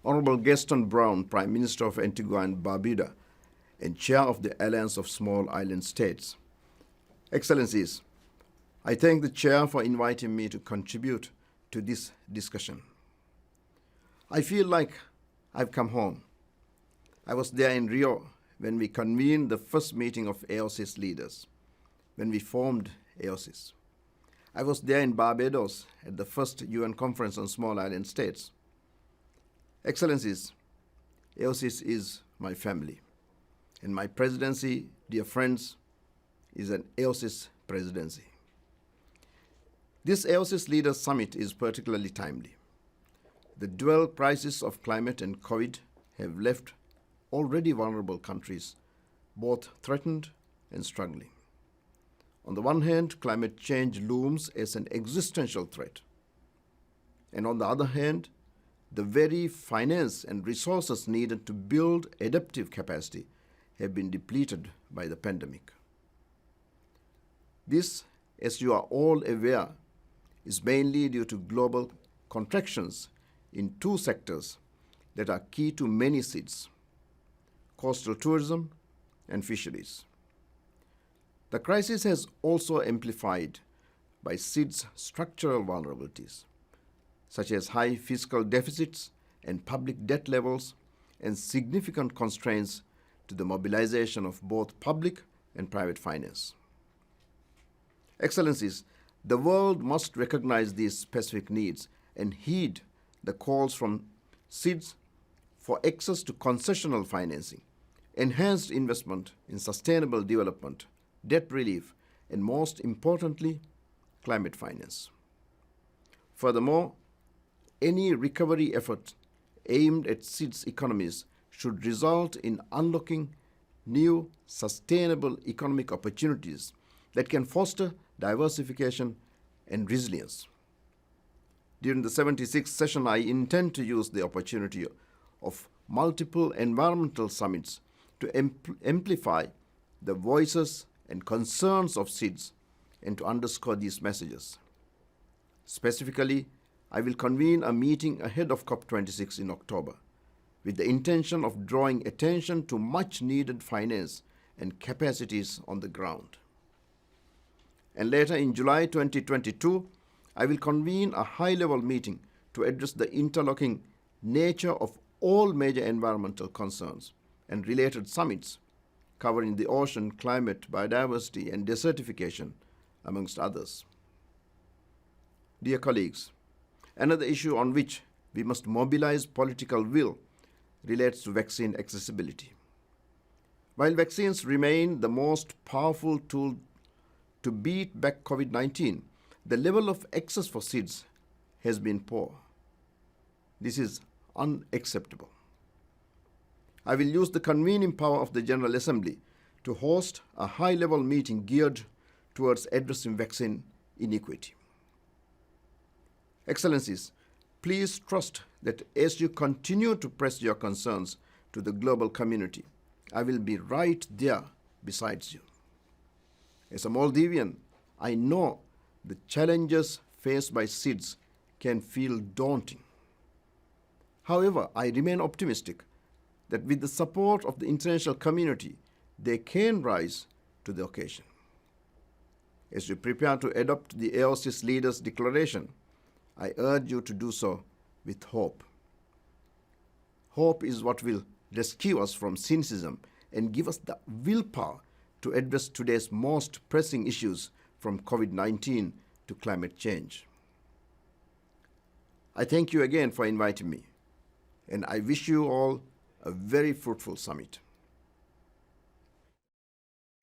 Honorable Gaston Brown, Prime Minister of Antigua and Barbuda, and Chair of the Alliance of Small Island States. Excellencies, I thank the Chair for inviting me to contribute to this discussion. I feel like I've come home. I was there in Rio when we convened the first meeting of AOSIS leaders, when we formed AOSIS. I was there in Barbados at the first UN Conference on Small Island States. Excellencies, AOSIS is my family, and my presidency, dear friends, is an AOSIS presidency. This AOSIS Leaders Summit is particularly timely. The dual crises of climate and COVID have left already vulnerable countries both threatened and struggling. On the one hand, climate change looms as an existential threat. And on the other hand, the very finance and resources needed to build adaptive capacity have been depleted by the pandemic. This, as you are all aware, is mainly due to global contractions in two sectors that are key to many SIDS: coastal tourism and fisheries. The crisis has also amplified by SIDS' structural vulnerabilities, such as high fiscal deficits and public debt levels, and significant constraints to the mobilization of both public and private finance. Excellencies, the world must recognize these specific needs and heed the calls from SIDS for access to concessional financing, enhanced investment in sustainable development, debt relief, and most importantly, climate finance. Furthermore, any recovery effort aimed at SIDS economies should result in unlocking new sustainable economic opportunities that can foster diversification and resilience. During the 76th session, I intend to use the opportunity of multiple environmental summits to amplify the voices and concerns of SIDS and to underscore these messages. Specifically, I will convene a meeting ahead of COP26 in October with the intention of drawing attention to much-needed finance and capacities on the ground. And later in July 2022, I will convene a high-level meeting to address the interlocking nature of all major environmental concerns and related summits covering the ocean, climate, biodiversity, and desertification, amongst others. Dear colleagues, another issue on which we must mobilize political will relates to vaccine accessibility. While vaccines remain the most powerful tool to beat back COVID-19, the level of access for SIDS has been poor. This is unacceptable. I will use the convening power of the General Assembly to host a high-level meeting geared towards addressing vaccine inequity. Excellencies, please trust that as you continue to press your concerns to the global community, I will be right there beside you. As a Maldivian, I know the challenges faced by SIDS can feel daunting. However, I remain optimistic that with the support of the international community, they can rise to the occasion. As you prepare to adopt the AOSIS Leaders Declaration, I urge you to do so with hope. Hope is what will rescue us from cynicism and give us the willpower to address today's most pressing issues, from COVID-19 to climate change. I thank you again for inviting me, and I wish you all a very fruitful summit.